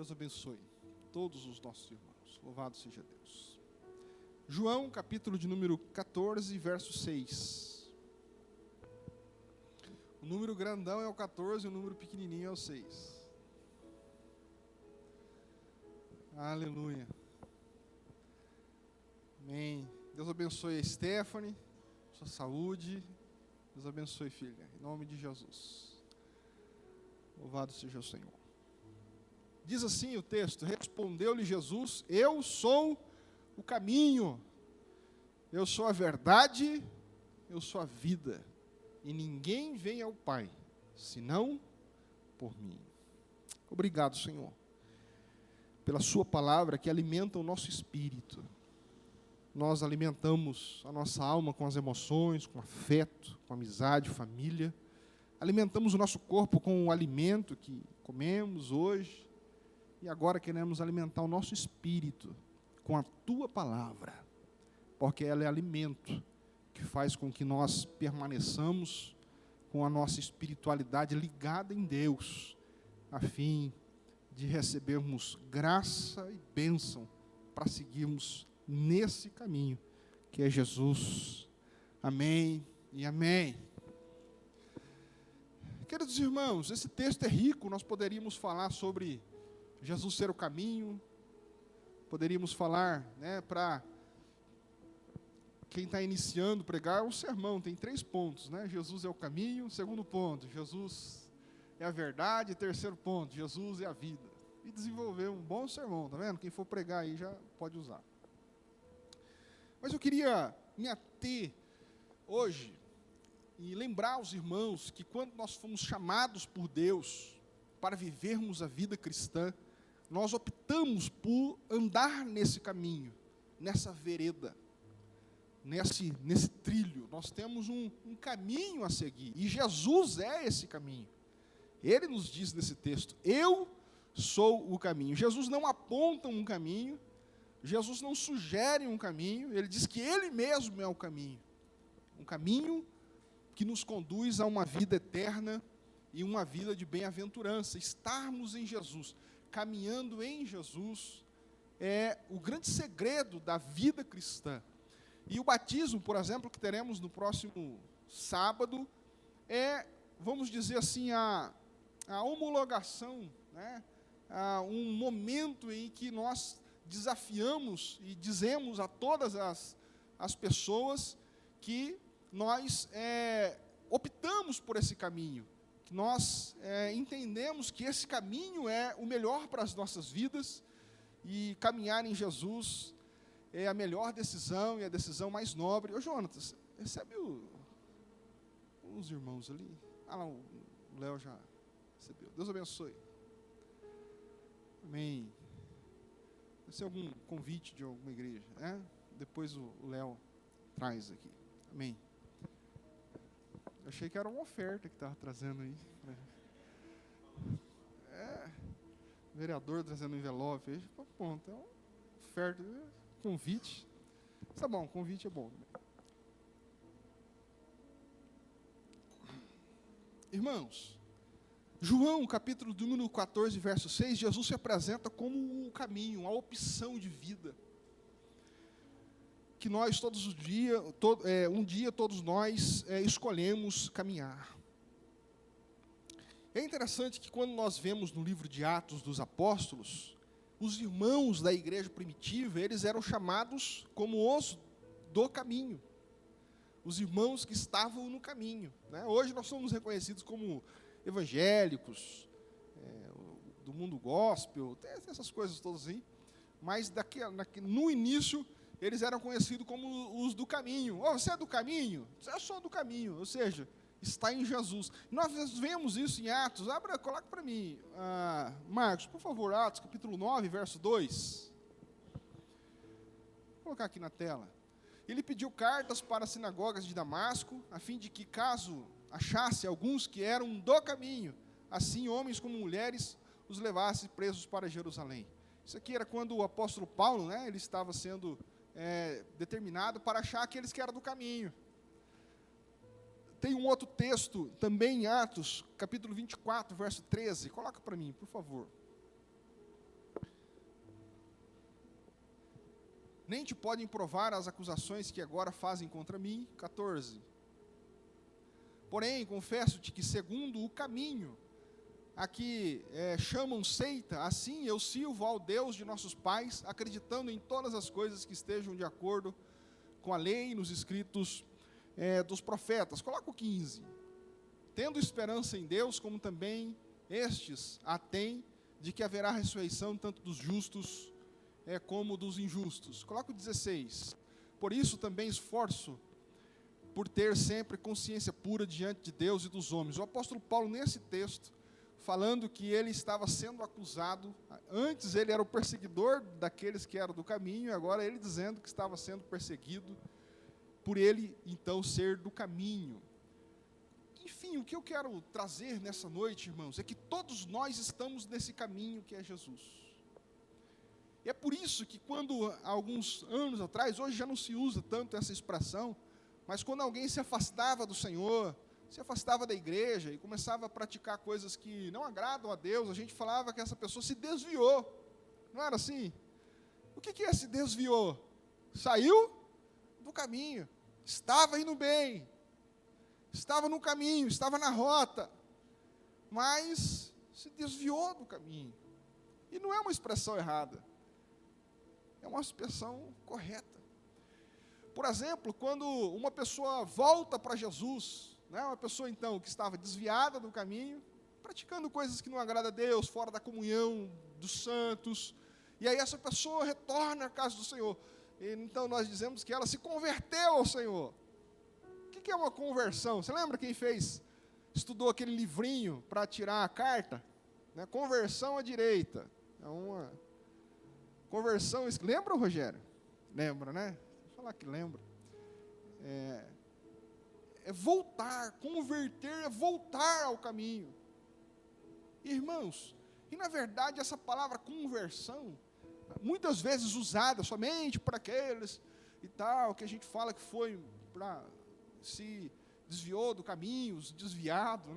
Deus abençoe todos os nossos irmãos. Louvado seja Deus. João, capítulo de número 14, verso 6. O número grandão é o 14 e o número pequenininho é o 6. Aleluia. Amém. Deus abençoe a Stephanie, sua saúde. Deus abençoe, filha, em nome de Jesus. Louvado seja o Senhor. Diz assim o texto: respondeu-lhe Jesus: eu sou o caminho, eu sou a verdade, eu sou a vida, e ninguém vem ao Pai, senão por mim. Obrigado, Senhor, pela sua palavra que alimenta o nosso espírito. Nós alimentamos a nossa alma com as emoções, com afeto, com amizade, família. Alimentamos o nosso corpo com o alimento que comemos hoje. E agora queremos alimentar o nosso espírito com a tua palavra, porque ela é alimento que faz com que nós permaneçamos com a nossa espiritualidade ligada em Deus, a fim de recebermos graça e bênção para seguirmos nesse caminho que é Jesus. Amém e amém. Queridos irmãos, esse texto é rico. Nós poderíamos falar sobre Jesus ser o caminho, poderíamos falar, para quem está iniciando pregar, um sermão, tem 3 pontos, Jesus é o caminho, segundo ponto, Jesus é a verdade, terceiro ponto, Jesus é a vida. E desenvolver um bom sermão, tá vendo? Quem for pregar aí já pode usar. Mas eu queria me ater hoje e lembrar aos irmãos que quando nós fomos chamados por Deus para vivermos a vida cristã, nós optamos por andar nesse caminho, nessa vereda, nesse trilho. Nós temos um caminho a seguir, e Jesus é esse caminho. Ele nos diz nesse texto: eu sou o caminho. Jesus não aponta um caminho, Jesus não sugere um caminho, ele diz que ele mesmo é o caminho. Um caminho que nos conduz a uma vida eterna e uma vida de bem-aventurança. Estarmos em Jesus, caminhando em Jesus, é o grande segredo da vida cristã. E o batismo, por exemplo, que teremos no próximo sábado, é, vamos dizer assim, a homologação, um momento em que nós desafiamos e dizemos a todas as pessoas que nós optamos por esse caminho, que nós entendemos que esse caminho é o melhor para as nossas vidas, e caminhar em Jesus é a melhor decisão e a decisão mais nobre. Ô Jonatas, recebe os irmãos ali. Ah lá, o Léo já recebeu. Deus abençoe. Amém. Deve ser algum convite de alguma igreja, Depois o Léo traz aqui. Amém. Eu achei que era uma oferta que estava trazendo aí. Vereador trazendo envelope. Ponto, é uma oferta, convite. Tá bom, convite é bom. Irmãos, João, capítulo número 14, verso 6, Jesus se apresenta como o caminho, a opção de vida, que nós todos os dias, todos nós escolhemos caminhar. É interessante que quando nós vemos no livro de Atos dos Apóstolos, os irmãos da igreja primitiva, eles eram chamados como os do caminho, os irmãos que estavam no caminho. Hoje nós somos reconhecidos como evangélicos, do mundo gospel, tem essas coisas todas aí, mas no início eles eram conhecidos como os do caminho. Você é do caminho? Eu sou do caminho, ou seja, está em Jesus. Nós vemos isso em Atos. Coloca para mim, Marcos, por favor, Atos, capítulo 9, verso 2. Vou colocar aqui na tela. Ele pediu cartas para as sinagogas de Damasco, a fim de que, caso achasse alguns que eram do caminho, assim homens como mulheres, os levasse presos para Jerusalém. Isso aqui era quando o apóstolo Paulo, ele estava sendo determinado para achar aqueles que eram do caminho. Tem um outro texto, também em Atos, capítulo 24, verso 13. Coloca para mim, por favor. nem te podem provar as acusações que agora fazem contra mim. 14. Porém, confesso-te que segundo o caminho a que chamam seita, assim eu sirvo ao Deus de nossos pais, acreditando em todas as coisas que estejam de acordo com a lei e nos escritos dos profetas. Coloca o 15. Tendo esperança em Deus, como também estes a têm, de que haverá ressurreição tanto dos justos como dos injustos. Coloca o 16. Por isso também esforço por ter sempre consciência pura diante de Deus e dos homens. O apóstolo Paulo, nesse texto, falando que ele estava sendo acusado, antes ele era o perseguidor daqueles que eram do caminho, e agora ele dizendo que estava sendo perseguido por ele, então, ser do caminho. Enfim, o que eu quero trazer nessa noite, irmãos, é que todos nós estamos nesse caminho que é Jesus. E é por isso que quando, há alguns anos atrás, hoje já não se usa tanto essa expressão, mas quando alguém se afastava do Senhor, se afastava da igreja e começava a praticar coisas que não agradam a Deus, a gente falava que essa pessoa se desviou. Não era assim? O que é se desviou? Saiu do caminho, estava indo bem, estava no caminho, estava na rota, mas se desviou do caminho. E não é uma expressão errada, é uma expressão correta. Por exemplo, quando uma pessoa volta para Jesus, uma pessoa, então, que estava desviada do caminho, praticando coisas que não agradam a Deus, fora da comunhão dos santos, e aí essa pessoa retorna à casa do Senhor. E, então, nós dizemos que ela se converteu ao Senhor. O que é uma conversão? Você lembra quem estudou aquele livrinho para tirar a carta? Conversão à direita. É uma conversão... Lembra, Rogério? Lembra, né? Vou falar que lembra. É voltar, converter, é voltar ao caminho. Irmãos, e na verdade essa palavra conversão, muitas vezes usada somente para aqueles e tal, que a gente fala que foi para se desviou do caminho, desviado,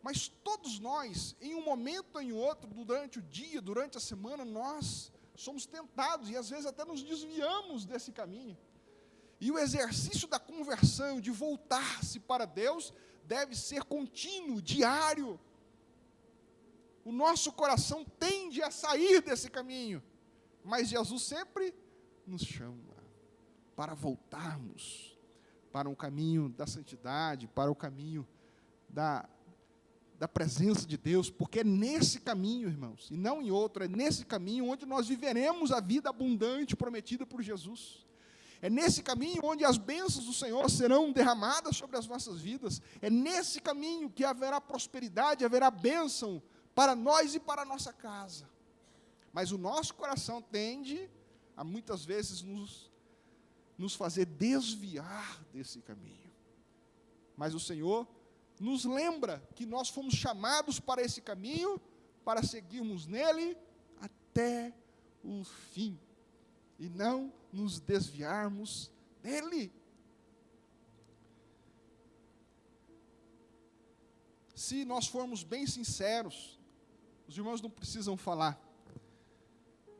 Mas todos nós, em um momento ou em outro, durante o dia, durante a semana, nós somos tentados e às vezes até nos desviamos desse caminho. E o exercício da conversão, de voltar-se para Deus, deve ser contínuo, diário. O nosso coração tende a sair desse caminho, mas Jesus sempre nos chama para voltarmos para um caminho da santidade, para o caminho da presença de Deus, porque é nesse caminho, irmãos, e não em outro, é nesse caminho onde nós viveremos a vida abundante prometida por Jesus. É nesse caminho onde as bênçãos do Senhor serão derramadas sobre as nossas vidas. É nesse caminho que haverá prosperidade, haverá bênção para nós e para a nossa casa. Mas o nosso coração tende a muitas vezes nos fazer desviar desse caminho. Mas o Senhor nos lembra que nós fomos chamados para esse caminho, para seguirmos nele até o fim. E não nos desviarmos dele. Se nós formos bem sinceros, os irmãos não precisam falar,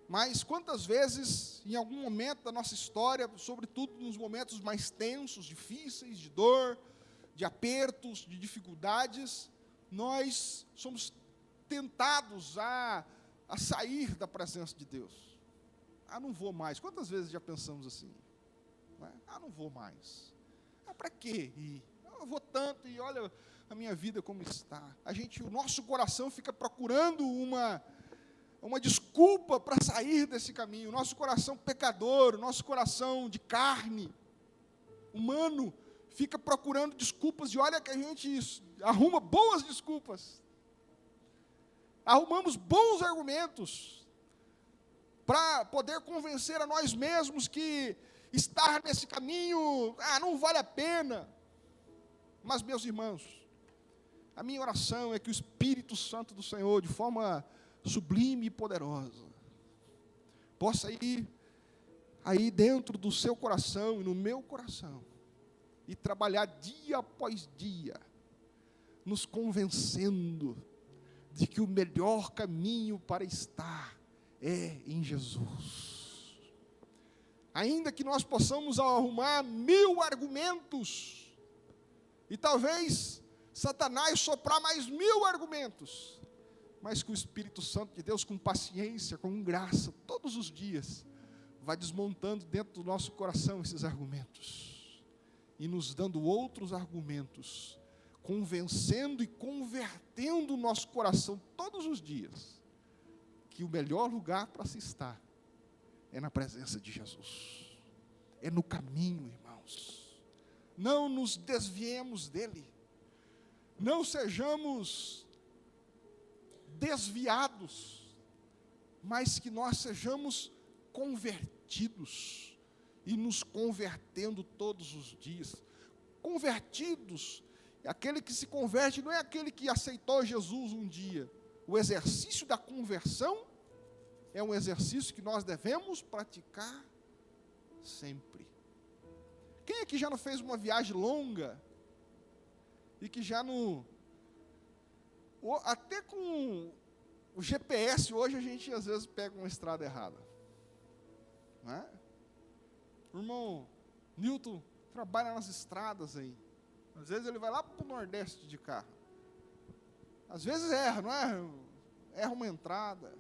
mas quantas vezes, em algum momento da nossa história, sobretudo nos momentos mais tensos, difíceis, de dor, de apertos, de dificuldades, nós somos tentados a sair da presença de Deus. Não vou mais. Quantas vezes já pensamos assim? Não vou mais. Para quê ir? Eu vou tanto e olha a minha vida como está. O nosso coração fica procurando uma desculpa para sair desse caminho. O nosso coração pecador, o nosso coração de carne, humano, fica procurando desculpas e olha que a gente arruma boas desculpas. Arrumamos bons argumentos para poder convencer a nós mesmos que estar nesse caminho, não vale a pena. Mas, meus irmãos, a minha oração é que o Espírito Santo do Senhor, de forma sublime e poderosa, possa ir aí dentro do seu coração e no meu coração, e trabalhar dia após dia, nos convencendo de que o melhor caminho para estar é em Jesus. Ainda que nós possamos arrumar 1000 argumentos, e talvez Satanás soprar mais 1000 argumentos, mas que o Espírito Santo de Deus, com paciência, com graça, todos os dias, vai desmontando dentro do nosso coração esses argumentos, e nos dando outros argumentos, convencendo e convertendo o nosso coração todos os dias, que o melhor lugar para se estar é na presença de Jesus, é no caminho, irmãos. Não nos desviemos dele, não sejamos desviados, mas que nós sejamos convertidos, e nos convertendo todos os dias. Convertidos, aquele que se converte não é aquele que aceitou Jesus um dia. O exercício da conversão é um exercício que nós devemos praticar sempre. Quem aqui já não fez uma viagem longa e que já não... Até com o GPS hoje a gente às vezes pega uma estrada errada, não é? O irmão Newton trabalha nas estradas aí. Às vezes ele vai lá para o Nordeste de carro. Às vezes erra, não é? Erra uma entrada.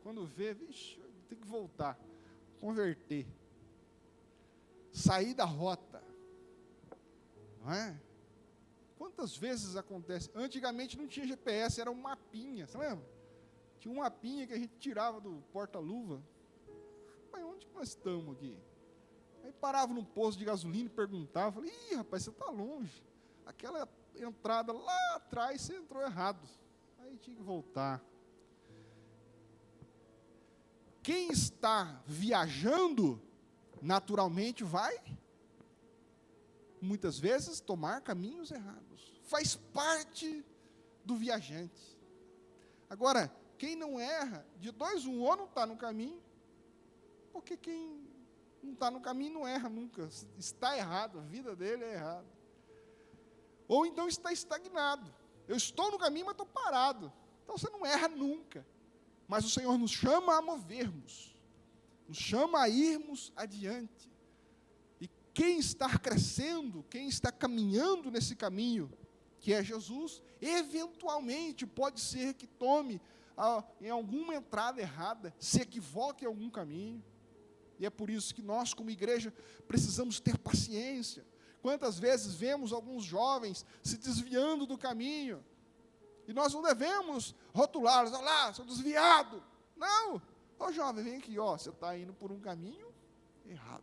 Quando vê, vixe, tem que voltar, converter, sair da rota, não é? Quantas vezes acontece? Antigamente não tinha GPS, era um mapinha, você lembra? Tinha um mapinha que a gente tirava do porta-luva. Mas onde que nós estamos aqui? Aí parava num posto de gasolina e perguntava, falei, ih, rapaz, você está longe. Aquela entrada lá atrás, você entrou errado. Aí tinha que voltar. Quem está viajando, naturalmente vai, muitas vezes, tomar caminhos errados. Faz parte do viajante. Agora, quem não erra, de dois, um, ou não está no caminho, porque quem não está no caminho não erra nunca. Está errado, a vida dele é errada. Ou então está estagnado. Eu estou no caminho, mas estou parado. Então você não erra nunca. Mas o Senhor nos chama a movermos, nos chama a irmos adiante. E quem está crescendo, quem está caminhando nesse caminho, que é Jesus, eventualmente pode ser que tome em alguma entrada errada, se equivoque em algum caminho. E é por isso que nós, como igreja, precisamos ter paciência. Quantas vezes vemos alguns jovens se desviando do caminho, e nós não devemos rotulá-los, olha lá, sou desviado. Não, ô jovem, vem aqui, ó, você está indo por um caminho errado.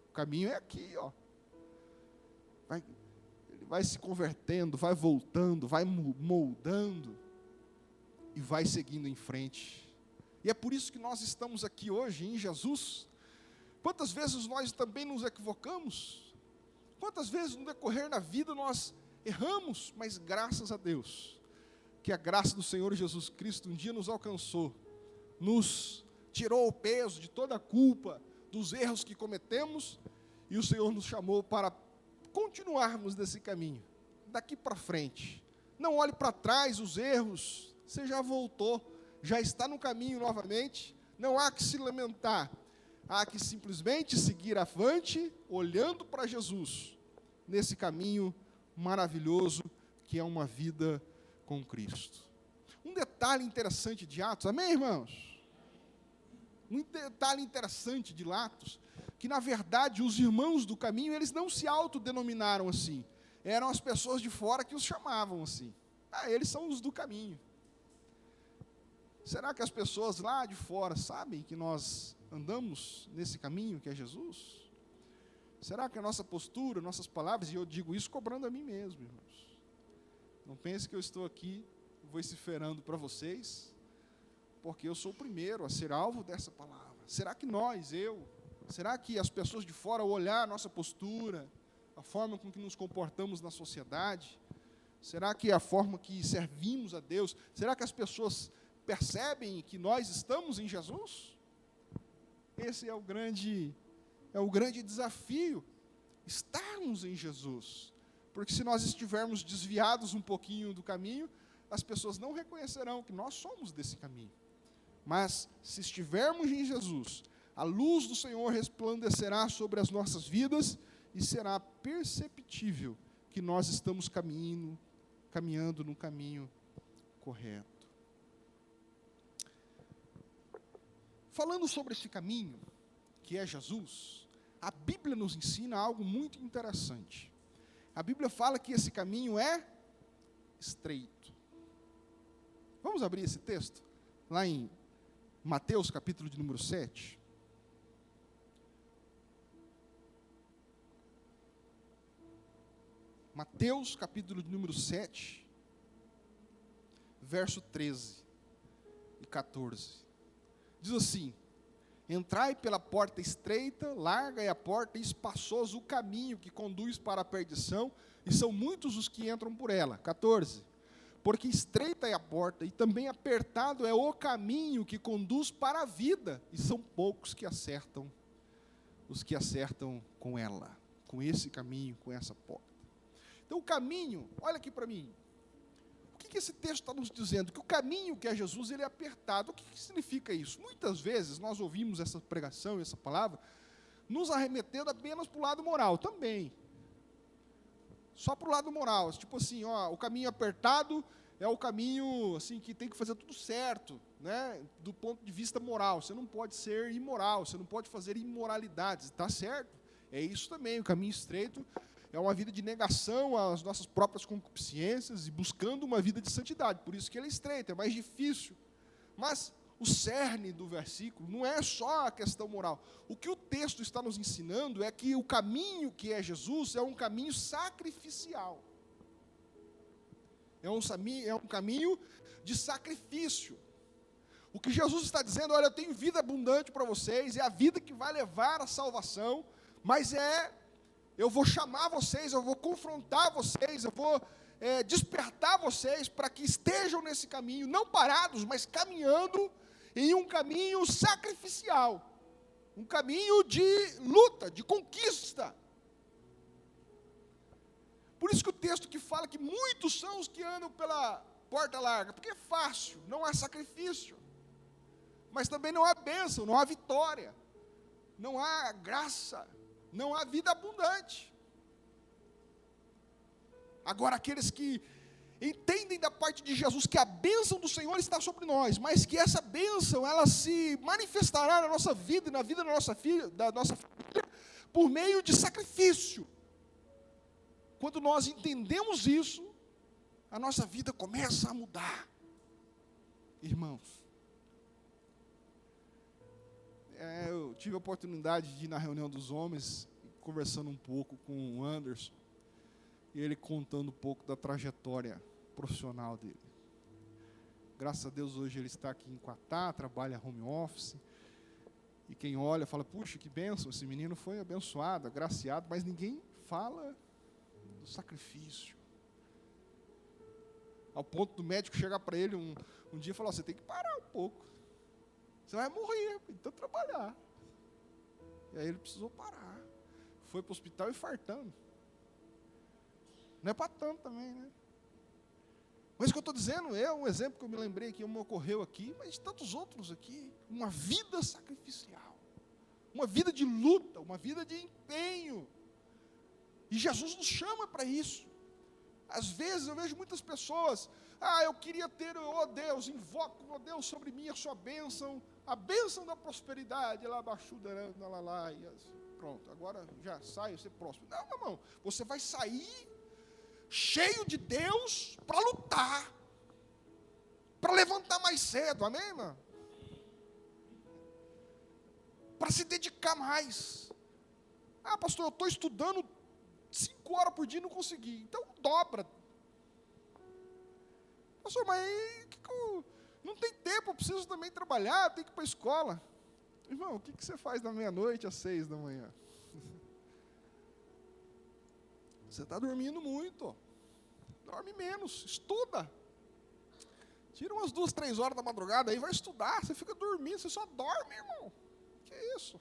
O caminho é aqui, ó. Ele vai se convertendo, vai voltando, vai moldando, e vai seguindo em frente. E é por isso que nós estamos aqui hoje, em Jesus. Quantas vezes nós também nos equivocamos? Quantas vezes no decorrer da vida nós erramos, mas graças a Deus, que a graça do Senhor Jesus Cristo um dia nos alcançou, nos tirou o peso de toda a culpa, dos erros que cometemos, e o Senhor nos chamou para continuarmos nesse caminho, daqui para frente. Não olhe para trás os erros, você já voltou, já está no caminho novamente, não há que se lamentar, há que simplesmente seguir avante, olhando para Jesus, nesse caminho maravilhoso, que é uma vida com Cristo. Um detalhe interessante de Atos, amém, irmãos? Um detalhe interessante de Atos, que na verdade os irmãos do caminho, eles não se autodenominaram assim, eram as pessoas de fora que os chamavam assim. Eles são os do caminho. Será que as pessoas lá de fora sabem que nós andamos nesse caminho que é Jesus? Será que a nossa postura, nossas palavras, e eu digo isso cobrando a mim mesmo, irmãos. Não pense que eu estou aqui vociferando para vocês, porque eu sou o primeiro a ser alvo dessa palavra. Será que será que as pessoas de fora, ao olhar a nossa postura, a forma com que nos comportamos na sociedade, será que a forma que servimos a Deus, será que as pessoas percebem que nós estamos em Jesus? Esse é o grande desafio, estarmos em Jesus. Porque se nós estivermos desviados um pouquinho do caminho, as pessoas não reconhecerão que nós somos desse caminho. Mas se estivermos em Jesus, a luz do Senhor resplandecerá sobre as nossas vidas e será perceptível que nós estamos caminhando no caminho correto. Falando sobre esse caminho, que é Jesus, a Bíblia nos ensina algo muito interessante. A Bíblia fala que esse caminho é estreito. Vamos abrir esse texto? Lá em Mateus, capítulo de número 7. Mateus, capítulo de número 7, verso 13 e 14. Diz assim: entrai pela porta estreita, larga é a porta e espaçoso o caminho que conduz para a perdição, e são muitos os que entram por ela. 14. Porque estreita é a porta, e também apertado é o caminho que conduz para a vida, e são poucos que acertam, os que acertam com ela, com esse caminho, com essa porta. Então o caminho, olha aqui para mim, o que esse texto está nos dizendo? Que o caminho que é Jesus, ele é apertado. O que significa isso? Muitas vezes nós ouvimos essa pregação, essa palavra, nos arremetendo apenas para o lado moral, também. Só para o lado moral, tipo assim, ó, o caminho apertado é o caminho assim, que tem que fazer tudo certo, né? Do ponto de vista moral. Você não pode ser imoral, você não pode fazer imoralidades, está certo? É isso também, o caminho estreito é uma vida de negação às nossas próprias concupiscências e buscando uma vida de santidade. Por isso que ele é estreito, é mais difícil. Mas o cerne do versículo não é só a questão moral. O que o texto está nos ensinando é que o caminho que é Jesus é um caminho sacrificial. É um caminho de sacrifício. O que Jesus está dizendo, olha, eu tenho vida abundante para vocês, é a vida que vai levar à salvação, mas eu vou chamar vocês, eu vou confrontar vocês, eu vou despertar vocês para que estejam nesse caminho, não parados, mas caminhando em um caminho sacrificial, um caminho de luta, de conquista. Por isso que o texto que fala que muitos são os que andam pela porta larga, porque é fácil, não há sacrifício, mas também não há bênção, não há vitória, não há graça, não há vida abundante. Agora, aqueles que entendem da parte de Jesus que a bênção do Senhor está sobre nós, mas que essa bênção, ela se manifestará na nossa vida e na vida da nossa família, por meio de sacrifício. Quando nós entendemos isso, a nossa vida começa a mudar. Irmãos, eu tive a oportunidade de ir na reunião dos homens, conversando um pouco com o Anderson, e ele contando um pouco da trajetória profissional dele. Graças a Deus hoje ele está aqui em Quatá, trabalha home office, e quem olha fala, puxa, que bênção, esse menino foi abençoado, agraciado, mas ninguém fala do sacrifício. Ao ponto do médico chegar para ele um dia e falar, você tem que parar um pouco, você vai morrer, então trabalhar. E aí ele precisou parar, foi para o hospital infartando. Não é para tanto também, né? Mas o que eu estou dizendo é um exemplo que eu me lembrei que me ocorreu aqui, mas tantos outros aqui. Uma vida sacrificial, uma vida de luta, uma vida de empenho. E Jesus nos chama para isso. Às vezes eu vejo muitas pessoas, eu queria ter, oh Deus, invoco, oh Deus, sobre mim a sua bênção, a bênção da prosperidade, lá abaixo, pronto, agora já saio, ser próspero. Não, meu irmão, você vai sair cheio de Deus para lutar, para levantar mais cedo, amém, irmão? Para se dedicar mais. Pastor, eu estou estudando 5 horas por dia e não consegui, então dobra. Pastor, mas não tem tempo, eu preciso também trabalhar, tenho que ir para a escola. Irmão, o que você faz da meia-noite às 6 da manhã? Você está dormindo muito, dorme menos, estuda. Tira umas 2, 3 horas da madrugada aí, vai estudar, você fica dormindo, você só dorme, irmão. Que isso?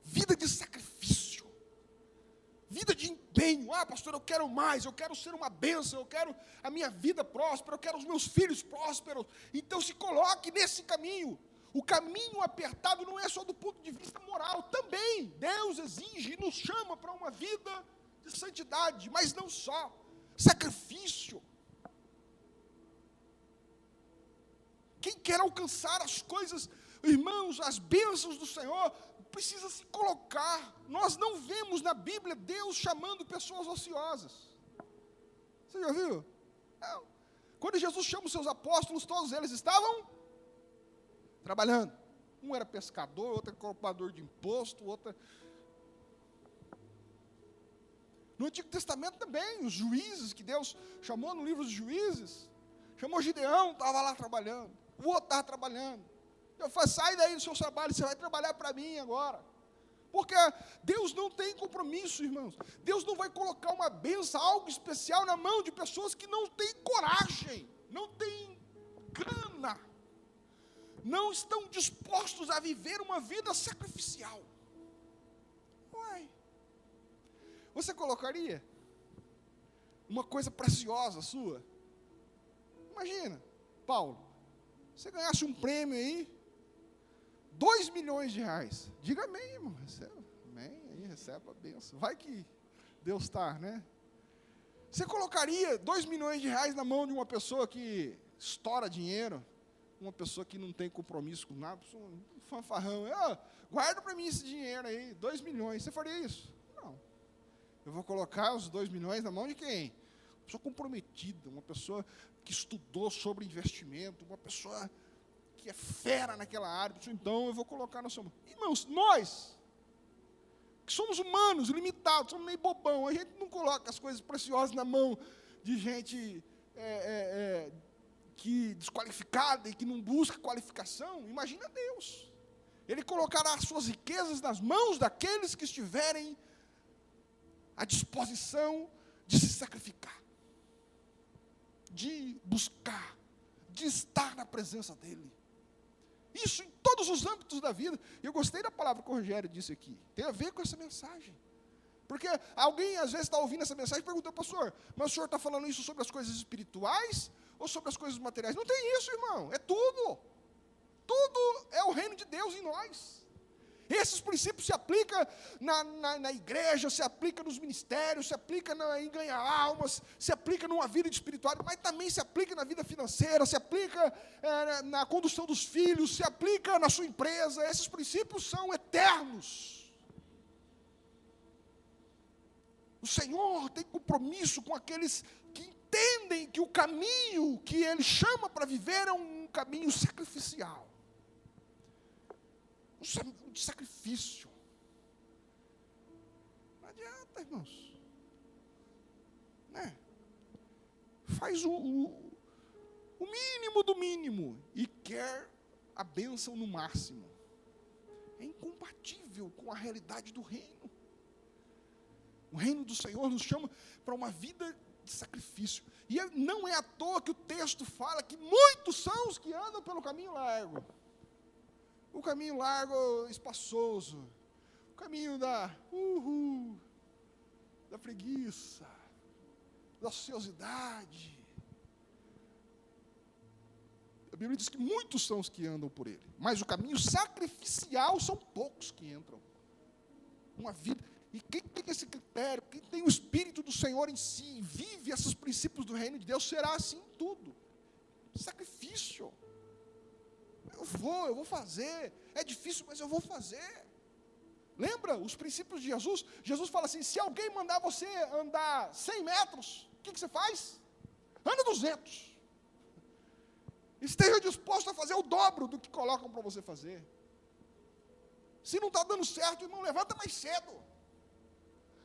Vida de sacrifício, vida de empenho. Pastor, eu quero mais, eu quero ser uma bênção, eu quero a minha vida próspera, eu quero os meus filhos prósperos. Então se coloque nesse caminho. O caminho apertado não é só do ponto de vista moral, também. Deus exige e nos chama para uma vida de santidade, mas não só. Sacrifício. Quem quer alcançar as coisas, irmãos, as bênçãos do Senhor, precisa se colocar. Nós não vemos na Bíblia Deus chamando pessoas ociosas. Você já viu? Não. Quando Jesus chama os seus apóstolos, todos eles estavam trabalhando. Um era pescador, outro era cobrador de imposto, outro... No Antigo Testamento também, os juízes que Deus chamou no livro dos juízes, chamou Gideão, estava lá trabalhando, o outro estava trabalhando. Eu falei, sai daí do seu trabalho, você vai trabalhar para mim agora. Porque Deus não tem compromisso, irmãos. Deus não vai colocar uma bênção, algo especial na mão de pessoas que não têm coragem, não têm gana, não estão dispostos a viver uma vida sacrificial. Uai, você colocaria uma coisa preciosa sua? Imagina, Paulo, você ganhasse um prêmio aí, 2 milhões de reais. Diga amém, irmão. Receba, amém, aí recebe a bênção. Vai que Deus está, né? Você colocaria 2 milhões de reais na mão de uma pessoa que estoura dinheiro, uma pessoa que não tem compromisso com nada, um fanfarrão, guarda para mim esse dinheiro aí, 2 milhões, você faria isso? Não. Eu vou colocar os 2 milhões na mão de quem? Uma pessoa comprometida, uma pessoa que estudou sobre investimento, uma pessoa que é fera naquela área, então eu vou colocar na sua mão. Irmãos, nós, que somos humanos, limitados, somos meio bobão, a gente não coloca as coisas preciosas na mão de gente que desqualificada e que não busca qualificação. Imagina Deus. Ele colocará as suas riquezas nas mãos daqueles que estiverem à disposição de se sacrificar, de buscar, de estar na presença dEle. Isso em todos os âmbitos da vida. Eu gostei da palavra que o Rogério disse aqui. Tem a ver com essa mensagem. Porque alguém às vezes está ouvindo essa mensagem e pergunta, pastor, mas o senhor está falando isso sobre as coisas espirituais ou sobre as coisas materiais? Não tem isso, irmão. É tudo. Tudo é o reino de Deus em nós. Esses princípios se aplicam na igreja, se aplicam nos ministérios, se aplicam em ganhar almas, se aplica numa vida espiritual, mas também se aplica na vida financeira, se aplica na condução dos filhos, se aplica na sua empresa. Esses princípios são eternos. O Senhor tem compromisso com aqueles que entendem que o caminho que Ele chama para viver é um caminho sacrificial. Um sacrifício. Não adianta, irmãos. Né? Faz o mínimo do mínimo e quer a bênção no máximo. É incompatível com a realidade do reino. O reino do Senhor nos chama para uma vida de sacrifício. E não é à toa que o texto fala que muitos são os que andam pelo caminho largo. O caminho largo, espaçoso. O caminho da preguiça, da ociosidade. A Bíblia diz que muitos são os que andam por ele. Mas o caminho sacrificial são poucos que entram. Uma vida... E quem tem esse critério, quem tem o Espírito do Senhor em si, vive esses princípios do reino de Deus, será assim em tudo. Sacrifício. Eu vou fazer. É difícil, mas eu vou fazer. Lembra os princípios de Jesus? Jesus fala assim, se alguém mandar você andar 100 metros, o que você faz? Anda 200. Esteja disposto a fazer o dobro do que colocam para você fazer. Se não está dando certo, irmão, levanta mais cedo.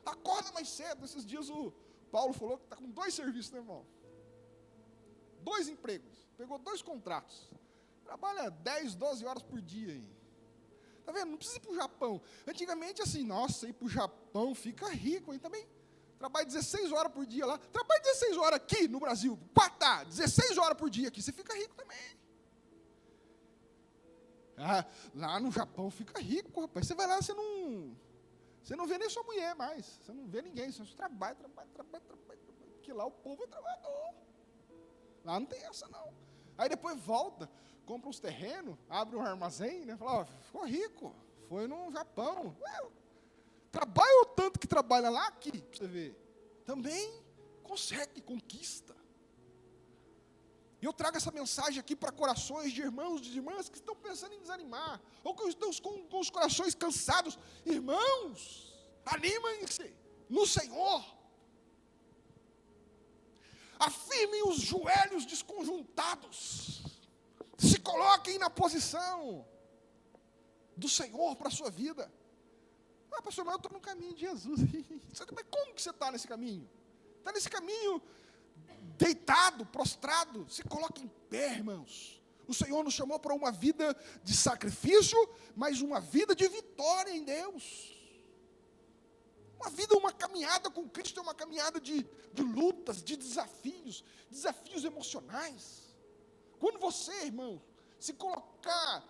Acorda mais cedo. Esses dias o Paulo falou que está com 2 serviços, né, irmão? 2 empregos. Pegou 2 contratos. Trabalha 10, 12 horas por dia aí. Está vendo? Não precisa ir para o Japão. Antigamente, assim, nossa, ir para o Japão fica rico, hein? Também trabalha 16 horas por dia lá. Trabalha 16 horas aqui no Brasil. 16 horas por dia aqui. Você fica rico também. Lá no Japão fica rico, rapaz. Você vai lá, você não vê nem sua mulher mais. Você não vê ninguém. Você trabalha. Porque lá o povo é trabalhador. Lá não tem essa, não. Aí depois volta compra uns terrenos, abre um armazém, né? Fala, ó, ficou rico, foi no Japão. Trabalha o tanto que trabalha lá aqui, pra você ver. Também consegue, conquista. E eu trago essa mensagem aqui para corações de irmãos e de irmãs que estão pensando em desanimar, ou que estão com os corações cansados. Irmãos, animem-se no Senhor. Afirmem os joelhos desconjuntados. Se coloquem na posição do Senhor para a sua vida. Pastor, mas eu estou no caminho de Jesus. Mas como que você está nesse caminho? Está nesse caminho deitado, prostrado. Se coloque em pé, irmãos. O Senhor nos chamou para uma vida de sacrifício, mas uma vida de vitória em Deus. Uma caminhada com Cristo é uma caminhada de lutas, de desafios emocionais. Quando você, irmão, se colocar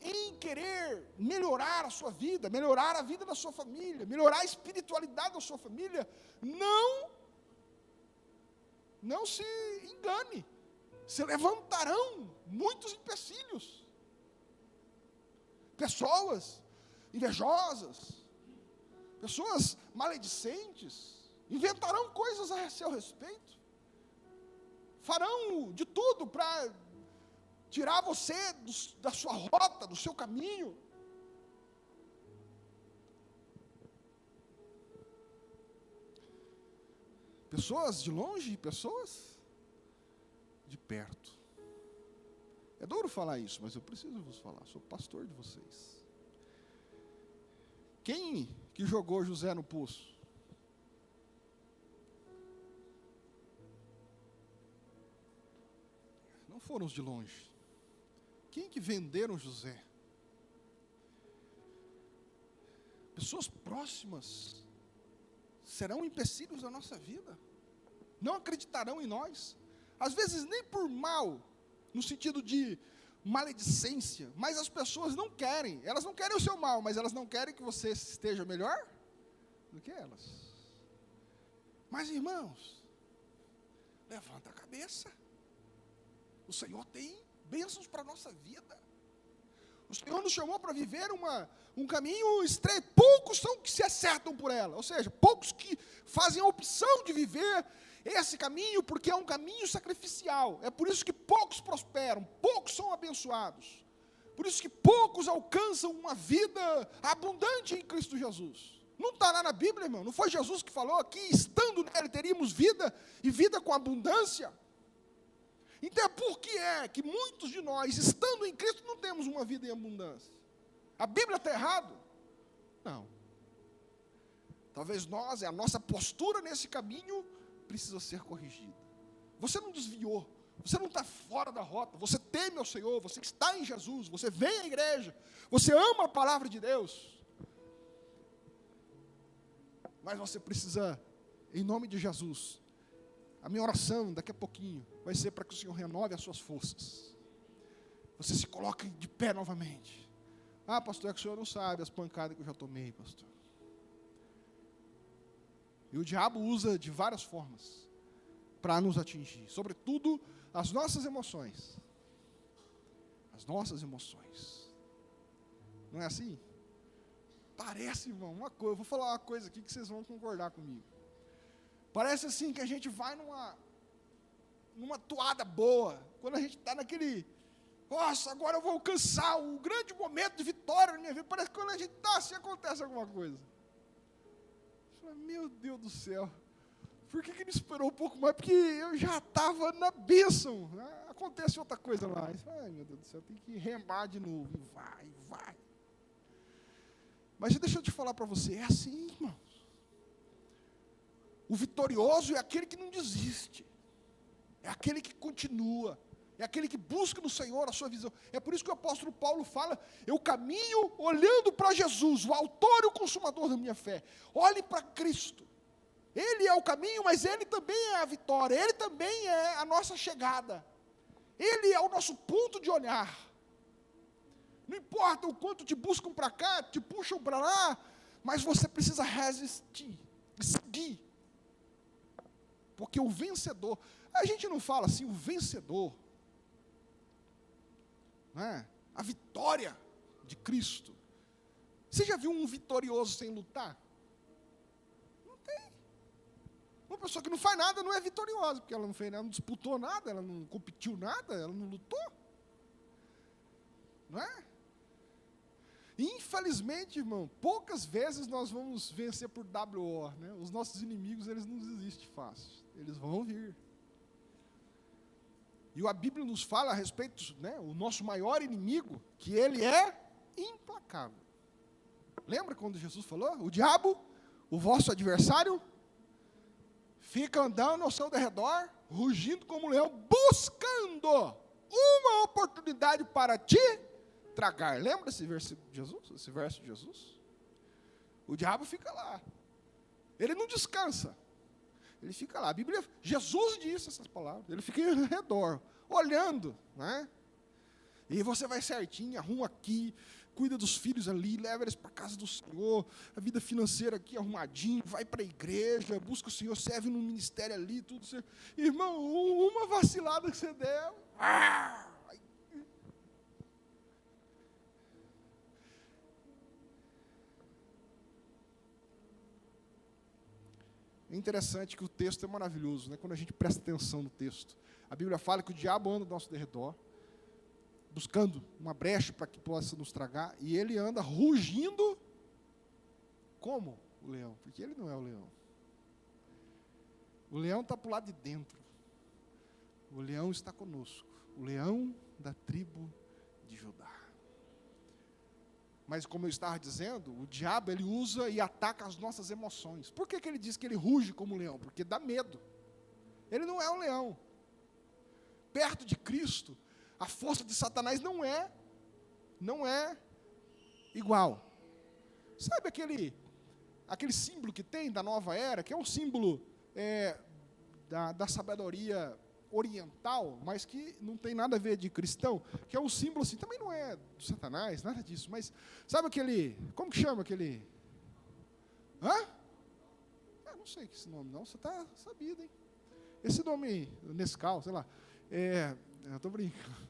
em querer melhorar a sua vida, melhorar a vida da sua família, melhorar a espiritualidade da sua família, não se engane, se levantarão muitos empecilhos, pessoas invejosas, pessoas maledicentes, inventarão coisas a seu respeito, farão de tudo para tirar você da sua rota, do seu caminho. Pessoas de longe e pessoas de perto. É duro falar isso, mas eu preciso vos falar, sou pastor de vocês. Quem que jogou José no poço? Não foram os de longe. Quem que venderam José? Pessoas próximas serão empecilhos da nossa vida. Não acreditarão em nós. Às vezes nem por mal, no sentido de maledicência, mas as pessoas não querem. Elas não querem o seu mal, mas elas não querem que você esteja melhor do que elas. Mas, irmãos, levanta a cabeça. O Senhor tem bênçãos para a nossa vida. O Senhor nos chamou para viver um caminho estreito. Poucos são que se acertam por ela. Ou seja, poucos que fazem a opção de viver esse caminho, porque é um caminho sacrificial. É por isso que poucos prosperam, poucos são abençoados. Por isso que poucos alcançam uma vida abundante em Cristo Jesus. Não está lá na Bíblia, irmão? Não foi Jesus que falou aqui, estando nele teríamos vida, e vida com abundância? Então, por que é que muitos de nós, estando em Cristo, não temos uma vida em abundância? A Bíblia está errado? Não. Talvez a nossa postura nesse caminho precisa ser corrigida. Você não desviou, você não está fora da rota, você teme ao Senhor, você está em Jesus, você vem à igreja, você ama a palavra de Deus. Mas você precisa, em nome de Jesus, a minha oração daqui a pouquinho vai ser para que o Senhor renove as suas forças. Você se coloque de pé novamente. Pastor, é que o senhor não sabe as pancadas que eu já tomei, pastor. E o diabo usa de várias formas para nos atingir, sobretudo as nossas emoções. As nossas emoções. Não é assim? Parece, irmão, uma coisa. Eu vou falar uma coisa aqui que vocês vão concordar comigo. Parece assim que a gente vai numa toada boa, quando a gente está naquele, nossa, agora eu vou alcançar o grande momento de vitória na minha vida. Parece que quando a gente está assim, acontece alguma coisa. Fala, meu Deus do céu, por que não esperou um pouco mais? Porque eu já estava na bênção. Acontece outra coisa lá. Ai, meu Deus do céu, tem que remar de novo. E vai. Mas deixa eu te falar para você, é assim, irmãos. O vitorioso é aquele que não desiste. É aquele que continua. É aquele que busca no Senhor a sua visão. É por isso que o apóstolo Paulo fala, eu caminho olhando para Jesus, o autor e o consumador da minha fé. Olhe para Cristo. Ele é o caminho, mas Ele também é a vitória. Ele também é a nossa chegada. Ele é o nosso ponto de olhar. Não importa o quanto te buscam para cá, te puxam para lá, mas você precisa resistir, seguir. Porque o vencedor, a gente não fala assim, o vencedor. não é? A vitória de Cristo. Você já viu um vitorioso sem lutar? Não tem. Uma pessoa que não faz nada não é vitoriosa, porque ela não fez nada, não disputou nada, ela não competiu nada, ela não lutou. Não é? Infelizmente, irmão, poucas vezes nós vamos vencer por WO, né? Os nossos inimigos, eles não desistem fácil. Eles vão vir. E a Bíblia nos fala a respeito, né, o nosso maior inimigo, que ele é implacável. Lembra quando Jesus falou? O diabo, o vosso adversário, fica andando ao seu derredor, rugindo como um leão, buscando uma oportunidade para te tragar. Lembra esse versículo de Jesus? Esse verso de Jesus? O diabo fica lá. Ele não descansa. Ele fica lá. A Bíblia, Jesus disse essas palavras. Ele fica ao redor, olhando, né? E você vai certinho, arruma aqui, cuida dos filhos ali, leva eles para a casa do Senhor, a vida financeira aqui arrumadinho, vai para a igreja, busca o Senhor, serve no ministério ali, tudo certo. Irmão, uma vacilada que você der, É interessante que o texto é maravilhoso, né? Quando a gente presta atenção no texto. A Bíblia fala que o diabo anda ao nosso derredor, buscando uma brecha para que possa nos tragar, e ele anda rugindo como o leão, porque ele não é o leão. O leão está para o lado de dentro. O leão está conosco. O leão da tribo de Judá. Mas como eu estava dizendo, o diabo ele usa e ataca as nossas emoções. Por que ele diz que ele ruge como um leão? Porque dá medo. Ele não é um leão. Perto de Cristo, a força de Satanás não é igual. Sabe aquele símbolo que tem da nova era, que é um símbolo da sabedoria oriental, mas que não tem nada a ver de cristão, que é um símbolo assim, também não é do Satanás, nada disso, mas sabe como que chama aquele? Não sei que esse nome não, você está sabido, hein? Esse nome, Nescau, sei lá, eu estou brincando.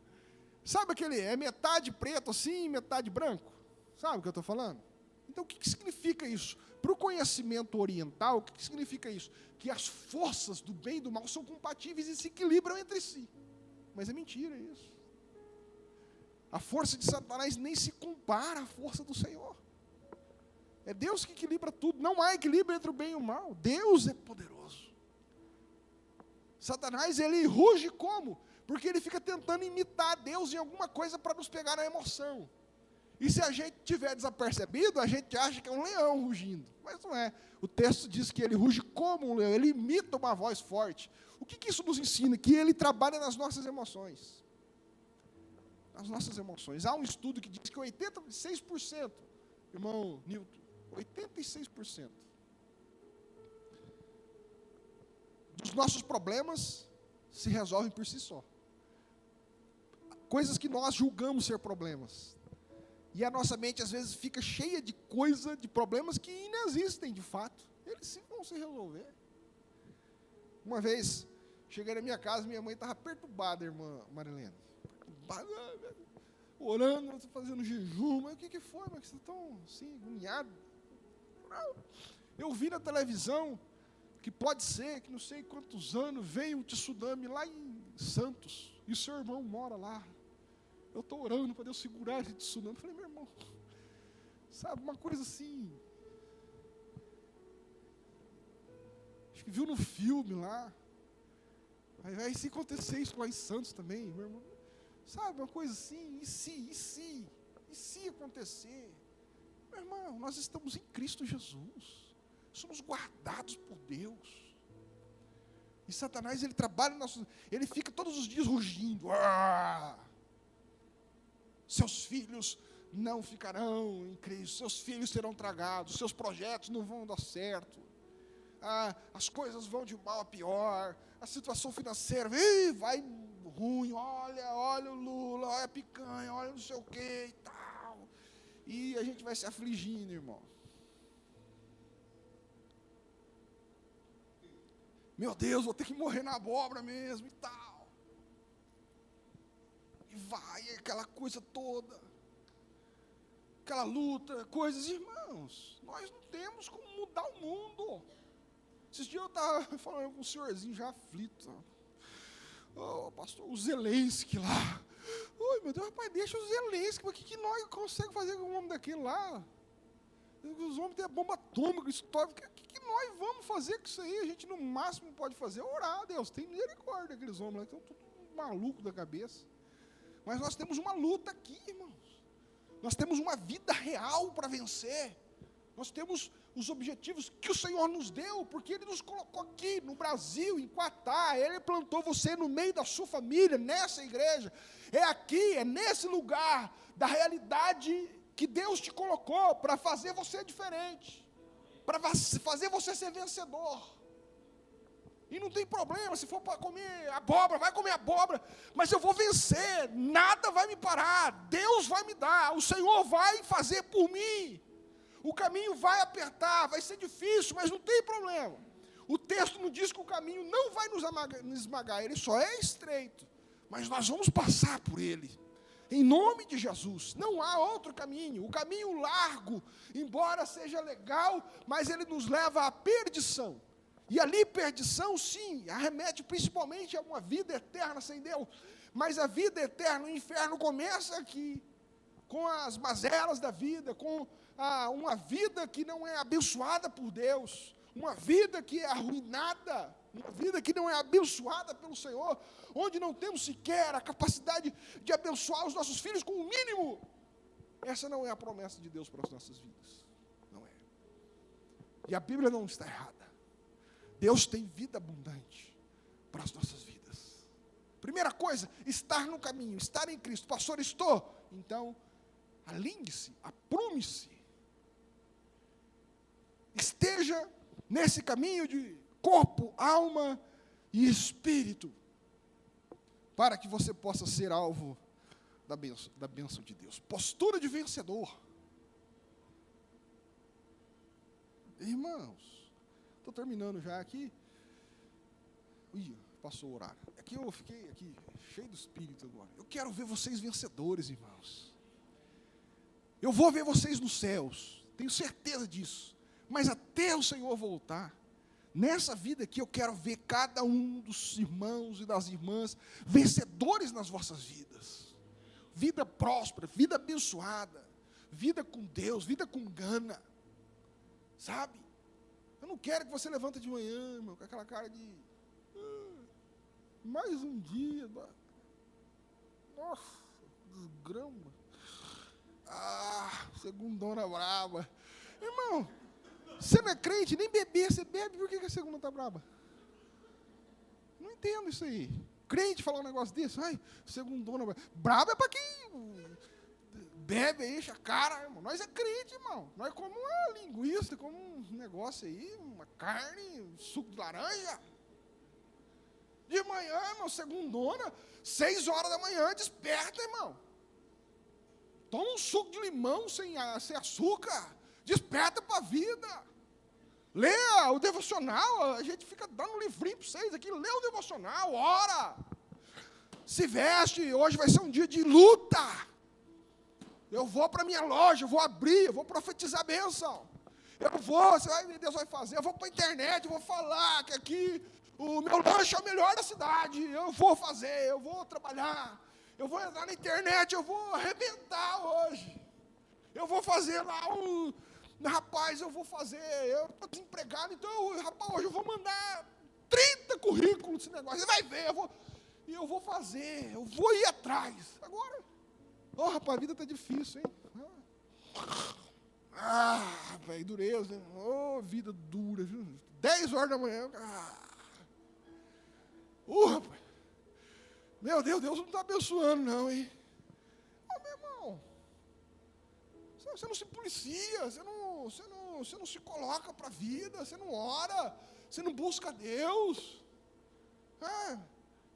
Sabe é metade preto assim, metade branco? Sabe o que eu estou falando? Então o que significa isso? Para o conhecimento oriental, o que significa isso? Que as forças do bem e do mal são compatíveis e se equilibram entre si. Mas é mentira isso. A força de Satanás nem se compara à força do Senhor. É Deus que equilibra tudo. Não há equilíbrio entre o bem e o mal. Deus é poderoso. Satanás, ele ruge como? Porque ele fica tentando imitar Deus em alguma coisa para nos pegar na emoção. E se a gente tiver desapercebido, a gente acha que é um leão rugindo. Mas não é. O texto diz que ele ruge como um leão, ele imita uma voz forte. O que isso nos ensina? Que ele trabalha nas nossas emoções. Nas nossas emoções. Há um estudo que diz que 86%, irmão Newton, 86% dos nossos problemas se resolvem por si só. Coisas que nós julgamos ser problemas. E a nossa mente, às vezes, fica cheia de coisa, de problemas que inexistem, de fato. Eles vão se resolver. Uma vez, cheguei na minha casa, minha mãe estava perturbada, irmã Marilene. Perturbada, orando, fazendo jejum. Mas o que foi? Mas você está tão assim, agoniado? Eu vi na televisão que pode ser, que não sei quantos anos, veio um tsunami lá em Santos. E o seu irmão mora lá. Eu estou orando para Deus segurar esse tsunami. Eu falei, meu irmão, sabe, uma coisa assim. Acho que viu no filme lá. Aí se acontecer isso lá em Santos também, meu irmão. Sabe, uma coisa assim, e se acontecer? Meu irmão, nós estamos em Cristo Jesus. Somos guardados por Deus. E Satanás, ele trabalha, ele fica todos os dias rugindo. Seus filhos não ficarão em Cristo, seus filhos serão tragados, seus projetos não vão dar certo, as coisas vão de mal a pior, a situação financeira vai ruim, olha o Lula, olha a picanha, olha não sei o que e tal, e a gente vai se afligindo, irmão. Meu Deus, vou ter que morrer na abóbora mesmo e tal. e vai, aquela coisa toda, aquela luta, coisas. Irmãos, nós não temos como mudar o mundo. Esses dias eu estava falando com um senhorzinho já aflito, pastor, o Zelensky lá. Oi, meu Deus, rapaz, deixa o Zelensky, mas o que nós conseguimos fazer com o homem daquele lá? Os homens têm a bomba atômica, o que nós vamos fazer com isso aí? A gente no máximo pode fazer é orar, Deus, tem misericórdia daqueles homens lá, estão tudo maluco da cabeça. Mas nós temos uma luta aqui, irmãos. Nós temos uma vida real para vencer. Nós temos os objetivos que o Senhor nos deu, porque Ele nos colocou aqui no Brasil, em Quatá. Ele plantou você no meio da sua família, nessa igreja. É aqui, é nesse lugar da realidade que Deus te colocou para fazer você diferente, para fazer você ser vencedor. E não tem problema, se for para comer abóbora, vai comer abóbora, mas eu vou vencer, nada vai me parar, Deus vai me dar, o Senhor vai fazer por mim. O caminho vai apertar, vai ser difícil, mas não tem problema. O texto não diz que o caminho não vai nos esmagar, ele só é estreito, mas nós vamos passar por ele. Em nome de Jesus, não há outro caminho. O caminho largo, embora seja legal, mas ele nos leva à perdição. E ali perdição, sim, arremete principalmente a uma vida eterna sem Deus. Mas a vida eterna, o inferno começa aqui, com as mazelas da vida, com uma vida que não é abençoada por Deus, uma vida que é arruinada, uma vida que não é abençoada pelo Senhor, onde não temos sequer a capacidade de abençoar os nossos filhos com o mínimo. Essa não é a promessa de Deus para as nossas vidas, não é. E a Bíblia não está errada. Deus tem vida abundante para as nossas vidas. Primeira coisa, estar no caminho, estar em Cristo. Pastor, estou. Então, alinhe-se, aprume-se. Esteja nesse caminho de corpo, alma e espírito, para que você possa ser alvo da bênção de Deus. Postura de vencedor. Irmãos, estou terminando já aqui. Passou o horário. Aqui eu fiquei cheio do espírito agora. Eu quero ver vocês vencedores, irmãos. Eu vou ver vocês nos céus, tenho certeza disso. Mas até o Senhor voltar, nessa vida aqui eu quero ver cada um dos irmãos e das irmãs vencedores nas vossas vidas. Vida próspera, vida abençoada, vida com Deus, vida com gana. Sabe? Eu não quero que você levante de manhã, irmão, com aquela cara de mais um dia. Nossa, desgrama. Segundona braba. Irmão, você não é crente, nem beber, você bebe, por que a segunda está braba? Não entendo isso aí. Crente falar um negócio desse, segundona braba. Braba é para quem bebe aí, enche a cara, irmão. Nós é crente, irmão. Nós comemos uma linguiça, como um negócio aí, uma carne, um suco de laranja. De manhã, irmão, segundona, 6 horas da manhã, desperta, irmão. Toma um suco de limão sem açúcar. Desperta para a vida. Leia o devocional. A gente fica dando um livrinho para vocês aqui. Lê o devocional, ora. Se veste. Hoje vai ser um dia de luta. Eu vou para a minha loja, eu vou abrir, eu vou profetizar a bênção. Deus vai fazer. Eu vou para a internet, eu vou falar que aqui o meu lanche é o melhor da cidade. Eu vou fazer, eu vou trabalhar. Eu vou entrar na internet, eu vou arrebentar hoje. Eu vou fazer lá rapaz, eu estou desempregado, então, rapaz, hoje eu vou mandar 30 currículos desse negócio. Você vai ver, eu vou fazer, eu vou ir atrás. Agora, rapaz, a vida está difícil, hein? Velho, dureza, hein? Vida dura, viu? 10 horas da manhã, rapaz. Meu Deus, Deus não está abençoando, não, hein? Meu irmão, você não se policia, você não se coloca para a vida, você não ora, você não busca Deus.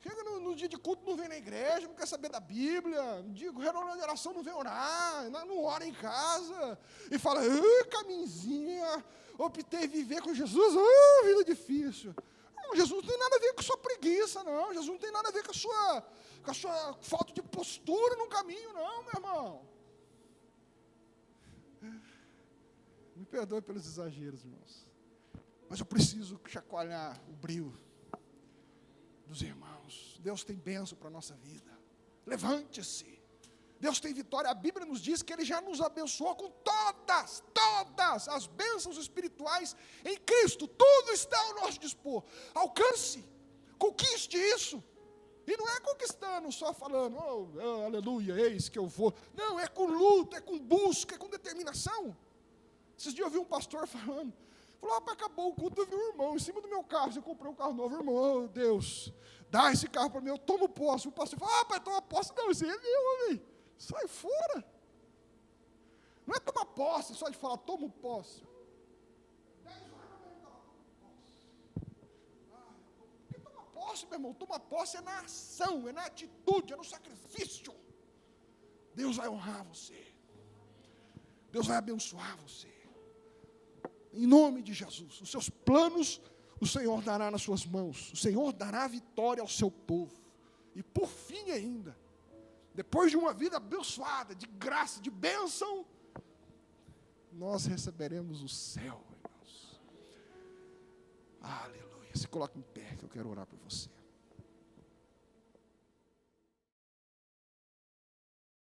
Chega no dia de culto, não vem na igreja, não quer saber da Bíblia, no dia de reunião de oração não vem orar, não ora em casa, e fala, caminzinha, optei viver com Jesus, vida difícil. Não, Jesus não tem nada a ver com a sua preguiça, não. Jesus não tem nada a ver com a sua falta de postura no caminho, não, meu irmão. Me perdoe pelos exageros, irmãos. Mas eu preciso chacoalhar o brilho dos irmãos. Deus tem bênção para a nossa vida. Levante-se. Deus tem vitória. A Bíblia nos diz que Ele já nos abençoou com todas as bênçãos espirituais em Cristo. Tudo está ao nosso dispor. Alcance, conquiste isso. E não é conquistando, só falando, aleluia, eis que eu vou. Não, é com luta, é com busca, é com determinação. Esses dias eu vi um pastor falando, falou, rapaz, acabou o culto, eu vi um irmão em cima do meu carro, eu comprei um carro novo, irmão, Deus, dá esse carro para mim, eu tomo posse. O pastor falou, rapaz, toma posse, não, isso aí é meu, homem, sai fora. Não é tomar posse, só de falar, tomo posse. 10 horas porque tomar posse, meu irmão, tomar posse é na ação, é na atitude, é no sacrifício. Deus vai honrar você, Deus vai abençoar você. Em nome de Jesus, os seus planos, o Senhor dará nas suas mãos. O Senhor dará vitória ao seu povo. E por fim ainda, depois de uma vida abençoada, de graça, de bênção, nós receberemos o céu, irmãos. Aleluia. Se coloque em pé, que eu quero orar por você.